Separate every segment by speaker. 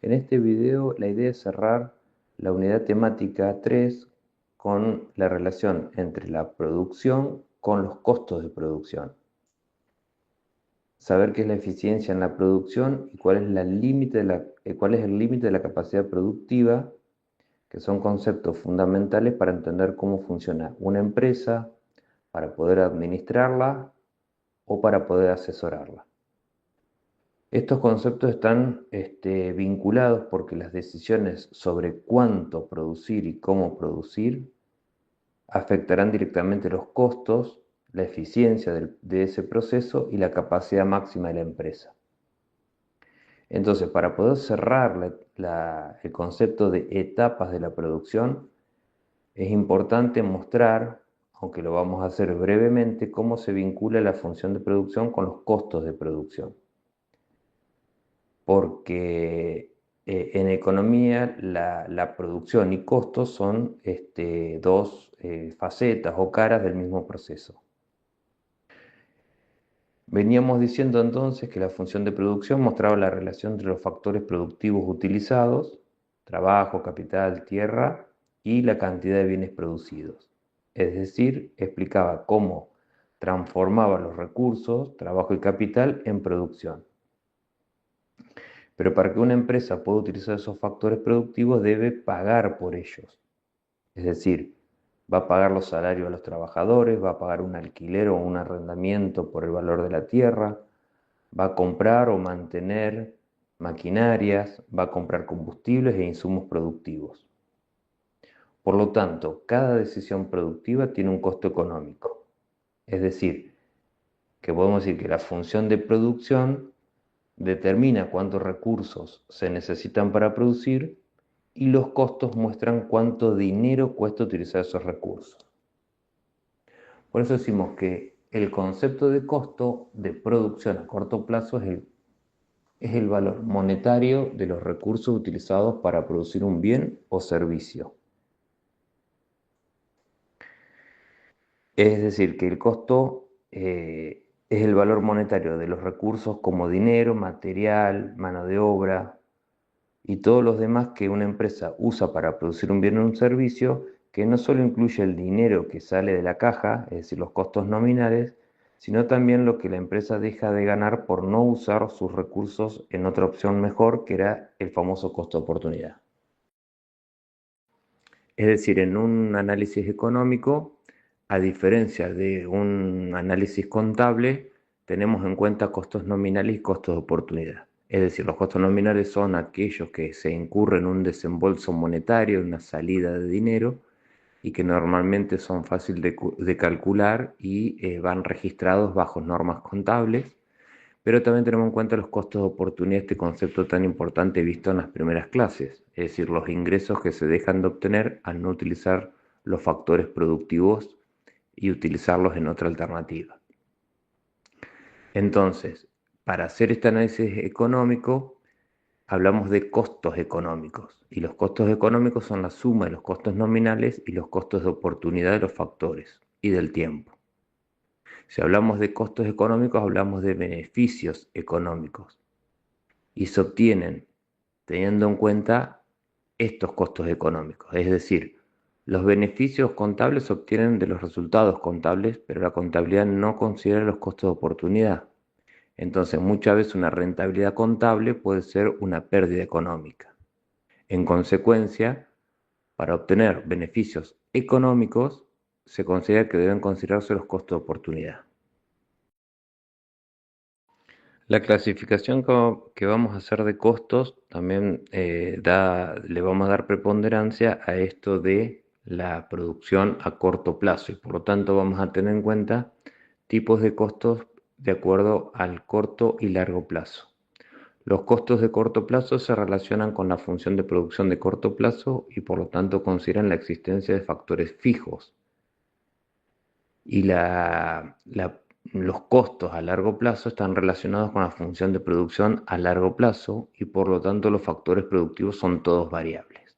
Speaker 1: En este video la idea es cerrar la unidad temática 3 con la relación entre la producción con los costos de producción. Saber qué es la eficiencia en la producción y cuál es el límite de la capacidad productiva, que son conceptos fundamentales para entender cómo funciona una empresa, para poder administrarla o para poder asesorarla. Estos conceptos están vinculados porque las decisiones sobre cuánto producir y cómo producir afectarán directamente los costos, la eficiencia de ese proceso y la capacidad máxima de la empresa. Entonces, para poder cerrar el concepto de etapas de la producción, es importante mostrar, aunque lo vamos a hacer brevemente, cómo se vincula la función de producción con los costos de producción. Porque en economía la producción y costos son dos facetas o caras del mismo proceso. Veníamos diciendo entonces que la función de producción mostraba la relación entre los factores productivos utilizados, trabajo, capital, tierra, y la cantidad de bienes producidos. Es decir, explicaba cómo transformaba los recursos, trabajo y capital en producción. Pero para que una empresa pueda utilizar esos factores productivos debe pagar por ellos. Es decir, va a pagar los salarios a los trabajadores, va a pagar un alquiler o un arrendamiento por el valor de la tierra, va a comprar o mantener maquinarias, va a comprar combustibles e insumos productivos. Por lo tanto, cada decisión productiva tiene un costo económico. Es decir, que podemos decir que la función de producción determina cuántos recursos se necesitan para producir y los costos muestran cuánto dinero cuesta utilizar esos recursos. Por eso decimos que el concepto de costo de producción a corto plazo es el valor monetario de los recursos utilizados para producir un bien o servicio. Es decir, que el costo es el valor monetario de los recursos como dinero, material, mano de obra y todos los demás que una empresa usa para producir un bien o un servicio, que no solo incluye el dinero que sale de la caja, es decir, los costos nominales, sino también lo que la empresa deja de ganar por no usar sus recursos en otra opción mejor, que era el famoso costo de oportunidad. Es decir, en un análisis económico, a diferencia de un análisis contable, tenemos en cuenta costos nominales y costos de oportunidad. Es decir, los costos nominales son aquellos que se incurren en un desembolso monetario, una salida de dinero, y que normalmente son fáciles de calcular y van registrados bajo normas contables. Pero también tenemos en cuenta los costos de oportunidad, este concepto tan importante visto en las primeras clases, es decir, los ingresos que se dejan de obtener al no utilizar los factores productivos y utilizarlos en otra alternativa. Entonces, para hacer este análisis económico, hablamos de costos económicos, y los costos económicos son la suma de los costos nominales y los costos de oportunidad de los factores y del tiempo. Si hablamos de costos económicos, hablamos de beneficios económicos y se obtienen teniendo en cuenta estos costos económicos. Es decir, los beneficios contables se obtienen de los resultados contables, pero la contabilidad no considera los costos de oportunidad. Entonces, muchas veces una rentabilidad contable puede ser una pérdida económica. En consecuencia, para obtener beneficios económicos, se considera que deben considerarse los costos de oportunidad. La clasificación que vamos a hacer de costos también le vamos a dar preponderancia a esto de la producción a corto plazo y por lo tanto vamos a tener en cuenta tipos de costos de acuerdo al corto y largo plazo. Los costos de corto plazo se relacionan con la función de producción de corto plazo y por lo tanto consideran la existencia de factores fijos y los costos a largo plazo están relacionados con la función de producción a largo plazo y por lo tanto los factores productivos son todos variables.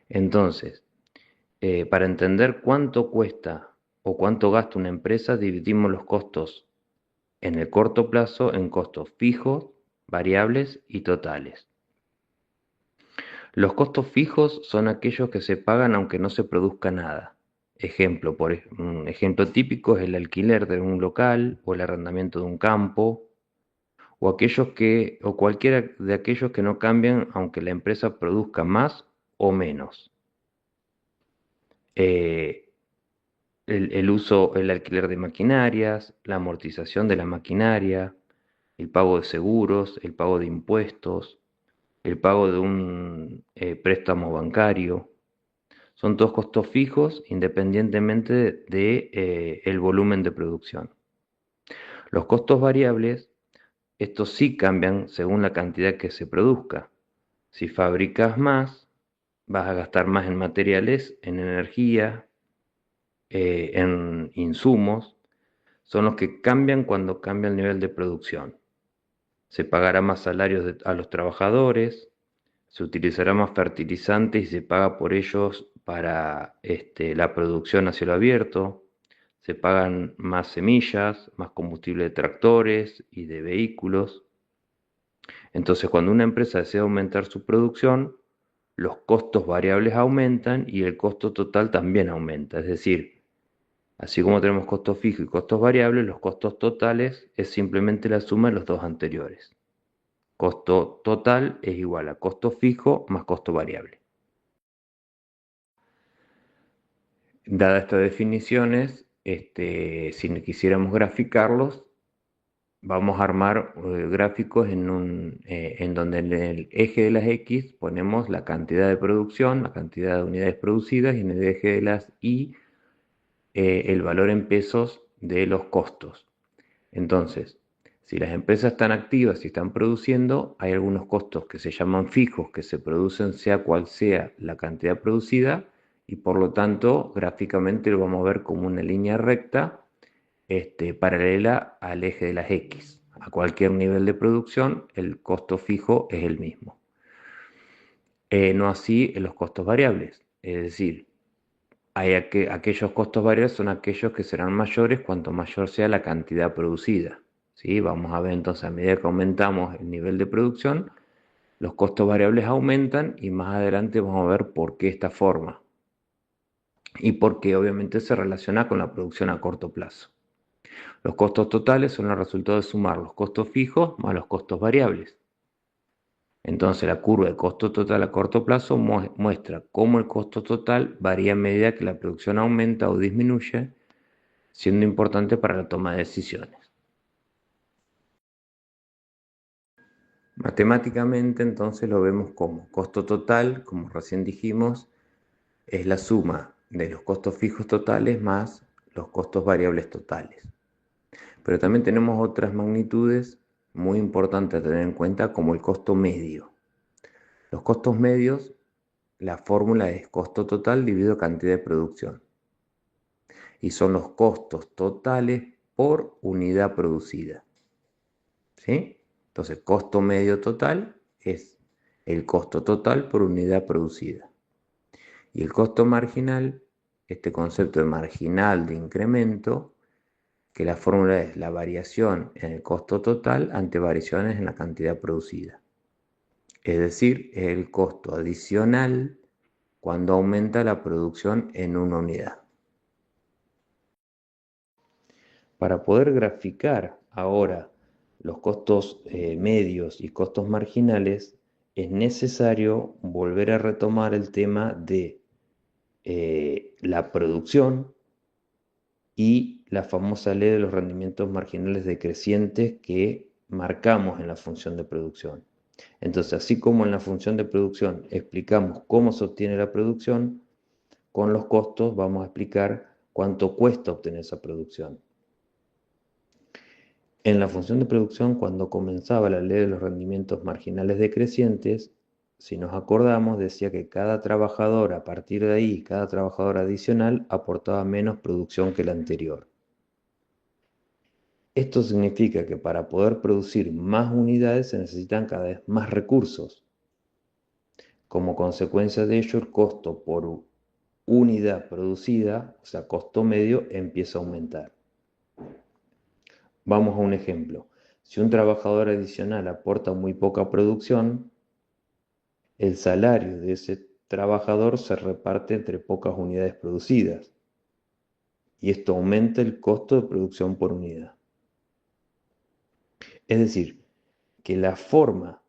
Speaker 1: Entonces, para entender cuánto cuesta o cuánto gasta una empresa, dividimos los costos en el corto plazo en costos fijos, variables y totales. Los costos fijos son aquellos que se pagan aunque no se produzca nada. Un ejemplo típico es el alquiler de un local o el arrendamiento de un campo o cualquiera de aquellos que no cambian aunque la empresa produzca más o menos. Eh, el alquiler de maquinarias, la amortización de la maquinaria, el pago de seguros, el pago de impuestos, el pago de un préstamo bancario. Son todos costos fijos independientemente el volumen de producción. Los costos variables, estos sí cambian según la cantidad que se produzca. Si fabricas más, vas a gastar más en materiales, en energía, en insumos. Son los que cambian cuando cambia el nivel de producción. Se pagará más salarios a los trabajadores, se utilizará más fertilizantes y se paga por ellos para la producción a cielo abierto, se pagan más semillas, más combustible de tractores y de vehículos. Entonces, cuando una empresa desea aumentar su producción, los costos variables aumentan y el costo total también aumenta. Es decir, así como tenemos costos fijos y costos variables, los costos totales es simplemente la suma de los dos anteriores. Costo total es igual a costo fijo más costo variable. Dadas estas definiciones, si quisiéramos graficarlos, vamos a armar gráficos en donde en el eje de las X ponemos la cantidad de producción, la cantidad de unidades producidas, y en el eje de las Y el valor en pesos de los costos. Entonces, si las empresas están activas y están produciendo, hay algunos costos que se llaman fijos, que se producen sea cual sea la cantidad producida, y por lo tanto, gráficamente lo vamos a ver como una línea recta paralela al eje de las X. A cualquier nivel de producción, el costo fijo es el mismo. No así en los costos variables, es decir, aquellos costos variables son aquellos que serán mayores cuanto mayor sea la cantidad producida. ¿Sí? Vamos a ver entonces, a medida que aumentamos el nivel de producción, los costos variables aumentan y más adelante vamos a ver por qué esta forma. Y por qué obviamente se relaciona con la producción a corto plazo. Los costos totales son el resultado de sumar los costos fijos más los costos variables. Entonces la curva de costo total a corto plazo muestra cómo el costo total varía a medida que la producción aumenta o disminuye, siendo importante para la toma de decisiones. Matemáticamente entonces lo vemos como costo total, como recién dijimos, es la suma de los costos fijos totales más los costos variables totales. Pero también tenemos otras magnitudes muy importantes a tener en cuenta, como el costo medio. Los costos medios, la fórmula es costo total dividido cantidad de producción. Y son los costos totales por unidad producida. ¿Sí? Entonces, costo medio total es el costo total por unidad producida. Y el costo marginal, este concepto de marginal de incremento, que la fórmula es la variación en el costo total ante variaciones en la cantidad producida. Es decir, es el costo adicional cuando aumenta la producción en una unidad. Para poder graficar ahora los costos medios y costos marginales, es necesario volver a retomar el tema de la producción y la famosa ley de los rendimientos marginales decrecientes que marcamos en la función de producción. Entonces, así como en la función de producción explicamos cómo se obtiene la producción, con los costos vamos a explicar cuánto cuesta obtener esa producción. En la función de producción, cuando comenzaba la ley de los rendimientos marginales decrecientes, si nos acordamos, decía que cada trabajador, a partir de ahí, cada trabajador adicional aportaba menos producción que el anterior. Esto significa que para poder producir más unidades se necesitan cada vez más recursos. Como consecuencia de ello, el costo por unidad producida, o sea, costo medio, empieza a aumentar. Vamos a un ejemplo. Si un trabajador adicional aporta muy poca producción, el salario de ese trabajador se reparte entre pocas unidades producidas y esto aumenta el costo de producción por unidad. Es decir, que la forma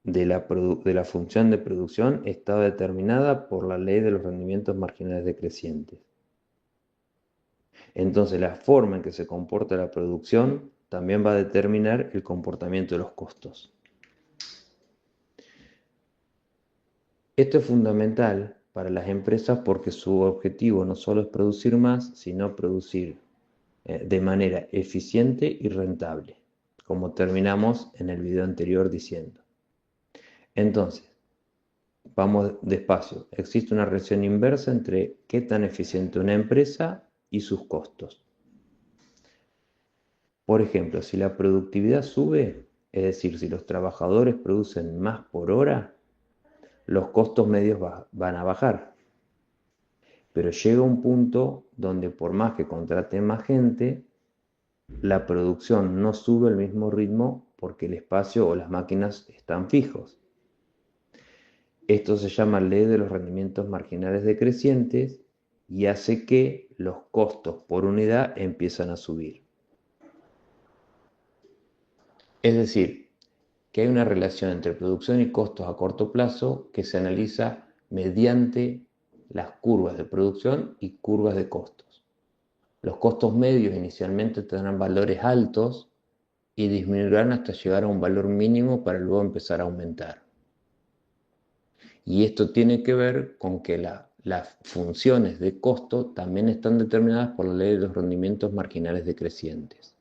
Speaker 1: de la función de producción está determinada por la ley de los rendimientos marginales decrecientes. Entonces, la forma en que se comporta la producción también va a determinar el comportamiento de los costos. Esto es fundamental para las empresas porque su objetivo no solo es producir más, sino producir de manera eficiente y rentable, como terminamos en el video anterior diciendo. Entonces, vamos despacio. Existe una relación inversa entre qué tan eficiente una empresa y sus costos. Por ejemplo, si la productividad sube, es decir, si los trabajadores producen más por hora, los costos medios van a bajar. Pero llega un punto donde por más que contraten más gente, la producción no sube al mismo ritmo porque el espacio o las máquinas están fijos. Esto se llama ley de los rendimientos marginales decrecientes y hace que los costos por unidad empiezan a subir. Es decir, que hay una relación entre producción y costos a corto plazo que se analiza mediante las curvas de producción y curvas de costos. Los costos medios inicialmente tendrán valores altos y disminuirán hasta llegar a un valor mínimo para luego empezar a aumentar. Y esto tiene que ver con que las funciones de costo también están determinadas por la ley de los rendimientos marginales decrecientes.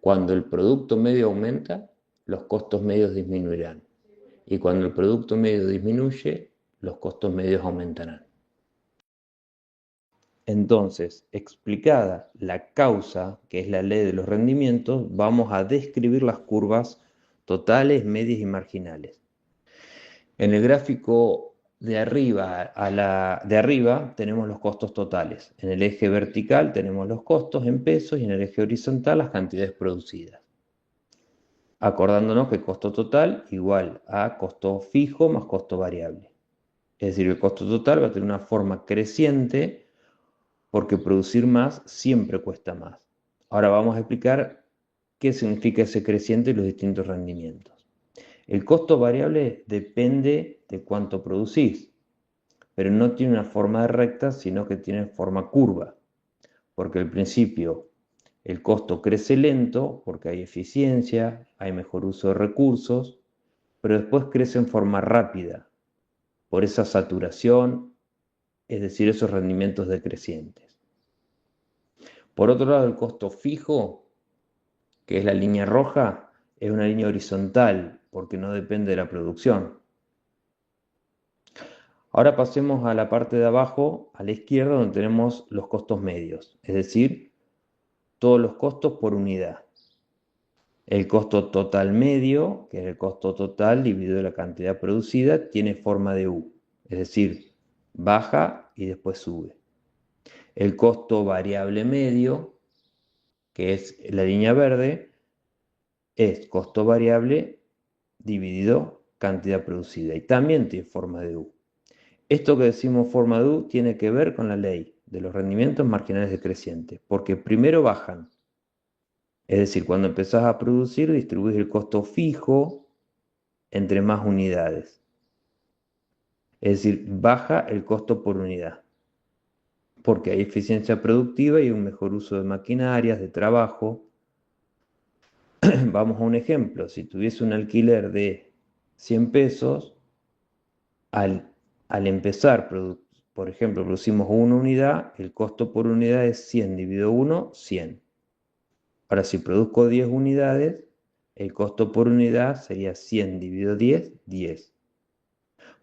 Speaker 1: Cuando el producto medio aumenta, los costos medios disminuirán. Y cuando el producto medio disminuye, los costos medios aumentarán. Entonces, explicada la causa, que es la ley de los rendimientos, vamos a describir las curvas totales, medias y marginales. En el gráfico de arriba tenemos los costos totales. En el eje vertical tenemos los costos en pesos y en el eje horizontal las cantidades producidas. Acordándonos que costo total igual a costo fijo más costo variable. Es decir, el costo total va a tener una forma creciente porque producir más siempre cuesta más. Ahora vamos a explicar qué significa ese creciente y los distintos rendimientos. El costo variable depende de cuánto producís, pero no tiene una forma de recta, sino que tiene forma curva, porque al principio el costo crece lento porque hay eficiencia, hay mejor uso de recursos, pero después crece en forma rápida, por esa saturación, es decir, esos rendimientos decrecientes. Por otro lado, el costo fijo, que es la línea roja, es una línea horizontal porque no depende de la producción. Ahora pasemos a la parte de abajo, a la izquierda, donde tenemos los costos medios, es decir, todos los costos por unidad. El costo total medio, que es el costo total dividido la cantidad producida, tiene forma de U, es decir, baja y después sube. El costo variable medio, que es la línea verde, es costo variable dividido cantidad producida y también tiene forma de U. Esto que decimos forma de U tiene que ver con la ley de los rendimientos marginales decrecientes, porque primero bajan. Es decir, cuando empezás a producir, distribuís el costo fijo entre más unidades. Es decir, baja el costo por unidad, porque hay eficiencia productiva y un mejor uso de maquinarias, de trabajo. Vamos a un ejemplo, si tuviese un alquiler de 100 pesos, al empezar, por ejemplo, producimos una unidad, el costo por unidad es 100 dividido 1, 100. Ahora, si produzco 10 unidades, el costo por unidad sería 100 dividido 10, 10.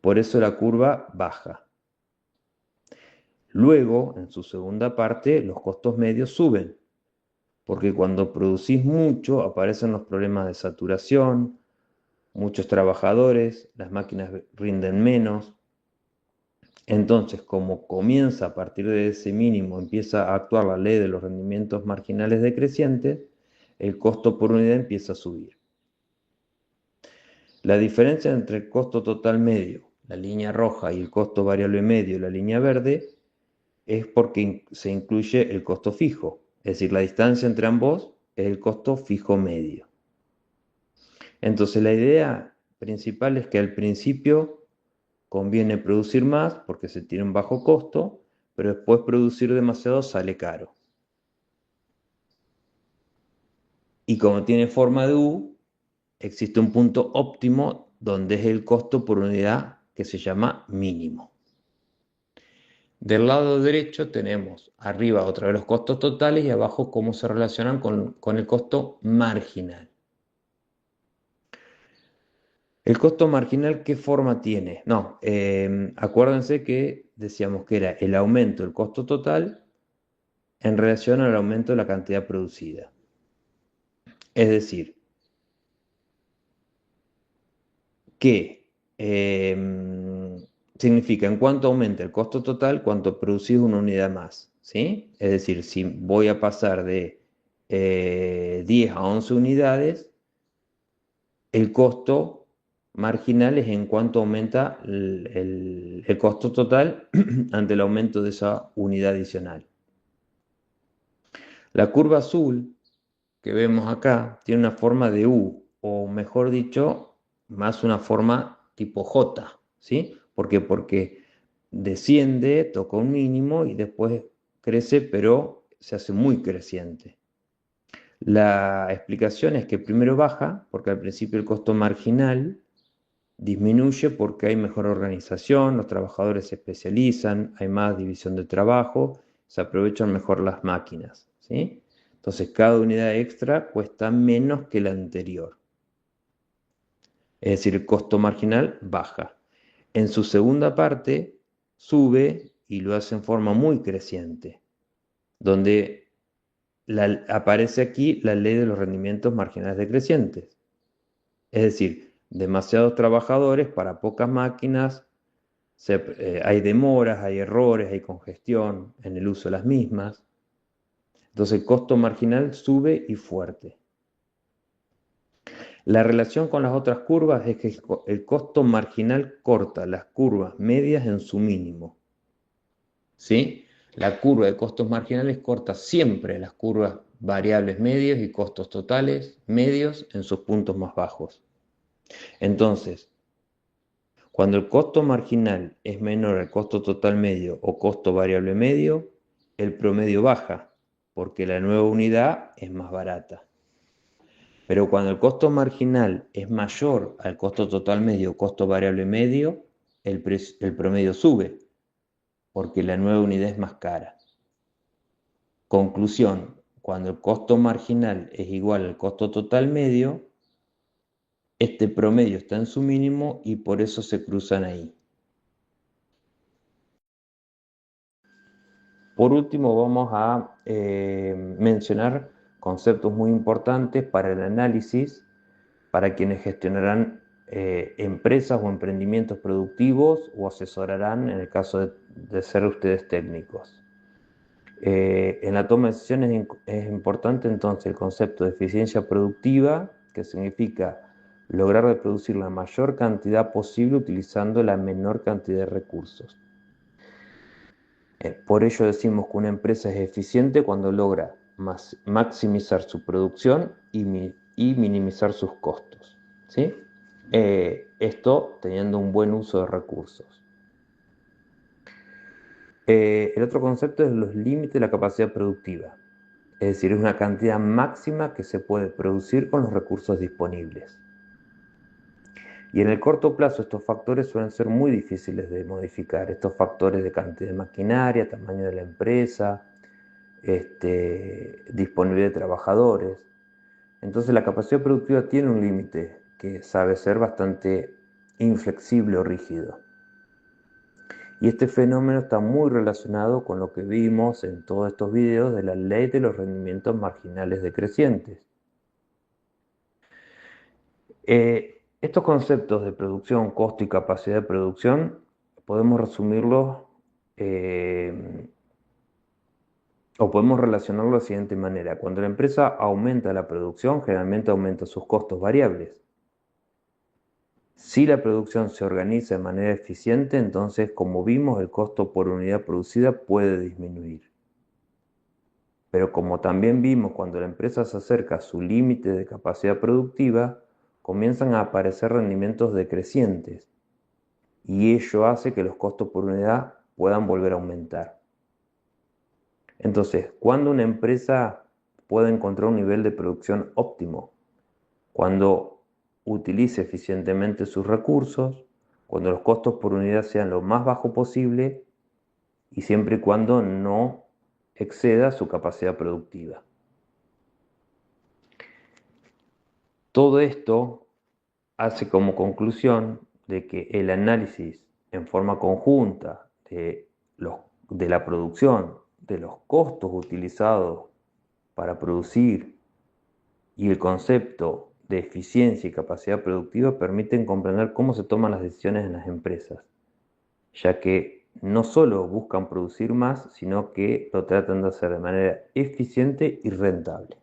Speaker 1: Por eso la curva baja. Luego, en su segunda parte, los costos medios suben, porque cuando producís mucho aparecen los problemas de saturación, muchos trabajadores, las máquinas rinden menos. Entonces, como comienza a partir de ese mínimo, empieza a actuar la ley de los rendimientos marginales decrecientes, el costo por unidad empieza a subir. La diferencia entre el costo total medio, la línea roja, y el costo variable medio, la línea verde, es porque se incluye el costo fijo. Es decir, la distancia entre ambos es el costo fijo medio. Entonces, la idea principal es que al principio conviene producir más porque se tiene un bajo costo, pero después producir demasiado sale caro. Y como tiene forma de U, existe un punto óptimo donde es el costo por unidad que se llama mínimo. Del lado derecho tenemos arriba otra vez los costos totales y abajo cómo se relacionan con el costo marginal. ¿El costo marginal qué forma tiene? No, acuérdense que decíamos que era el aumento del costo total en relación al aumento de la cantidad producida. Es decir, que significa en cuánto aumenta el costo total, cuánto producís una unidad más, ¿sí? Es decir, si voy a pasar de 10 a 11 unidades, el costo marginal es en cuánto aumenta el costo total ante el aumento de esa unidad adicional. La curva azul que vemos acá tiene una forma de U, o mejor dicho, más una forma tipo J, ¿sí? ¿Por qué? Porque desciende, toca un mínimo y después crece, pero se hace muy creciente. La explicación es que primero baja, porque al principio el costo marginal disminuye porque hay mejor organización, los trabajadores se especializan, hay más división de trabajo, se aprovechan mejor las máquinas, ¿sí? Entonces cada unidad extra cuesta menos que la anterior. Es decir, el costo marginal baja. En su segunda parte sube y lo hace en forma muy creciente, donde aparece aquí la ley de los rendimientos marginales decrecientes. Es decir, demasiados trabajadores para pocas máquinas, hay demoras, hay errores, hay congestión en el uso de las mismas. Entonces el costo marginal sube y fuerte. La relación con las otras curvas es que el costo marginal corta las curvas medias en su mínimo. ¿Sí? La curva de costos marginales corta siempre las curvas variables medios y costos totales medios en sus puntos más bajos. Entonces, cuando el costo marginal es menor al costo total medio o costo variable medio, el promedio baja, porque la nueva unidad es más barata. Pero cuando el costo marginal es mayor al costo total medio o costo variable medio, el promedio sube, porque la nueva unidad es más cara. Conclusión, cuando el costo marginal es igual al costo total medio, este promedio está en su mínimo y por eso se cruzan ahí. Por último, vamos a mencionar conceptos muy importantes para el análisis para quienes gestionarán empresas o emprendimientos productivos o asesorarán en el caso de ser ustedes técnicos. En la toma de decisiones es importante entonces el concepto de eficiencia productiva, que significa lograr reproducir la mayor cantidad posible utilizando la menor cantidad de recursos. Por ello decimos que una empresa es eficiente cuando logra maximizar su producción y minimizar sus costos, ¿sí? Esto teniendo un buen uso de recursos. El otro concepto es los límites de la capacidad productiva, es decir, es una cantidad máxima que se puede producir con los recursos disponibles. Y en el corto plazo estos factores suelen ser muy difíciles de modificar, estos factores de cantidad de maquinaria, tamaño de la empresa, disponibilidad de trabajadores. Entonces la capacidad productiva tiene un límite que sabe ser bastante inflexible o rígido. Y este fenómeno está muy relacionado con lo que vimos en todos estos videos de la ley de los rendimientos marginales decrecientes. Estos conceptos de producción, costo y capacidad de producción podemos resumirlos o podemos relacionarlo de la siguiente manera. Cuando la empresa aumenta la producción, generalmente aumenta sus costos variables. Si la producción se organiza de manera eficiente, entonces, como vimos, el costo por unidad producida puede disminuir. Pero como también vimos, cuando la empresa se acerca a su límite de capacidad productiva, comienzan a aparecer rendimientos decrecientes y ello hace que los costos por unidad puedan volver a aumentar. Entonces, ¿cuándo una empresa puede encontrar un nivel de producción óptimo? Cuando utilice eficientemente sus recursos, cuando los costos por unidad sean lo más bajo posible y siempre y cuando no exceda su capacidad productiva. Todo esto hace como conclusión de que el análisis en forma conjunta de la producción, de los costos utilizados para producir y el concepto de eficiencia y capacidad productiva permiten comprender cómo se toman las decisiones en las empresas, ya que no solo buscan producir más, sino que lo tratan de hacer de manera eficiente y rentable.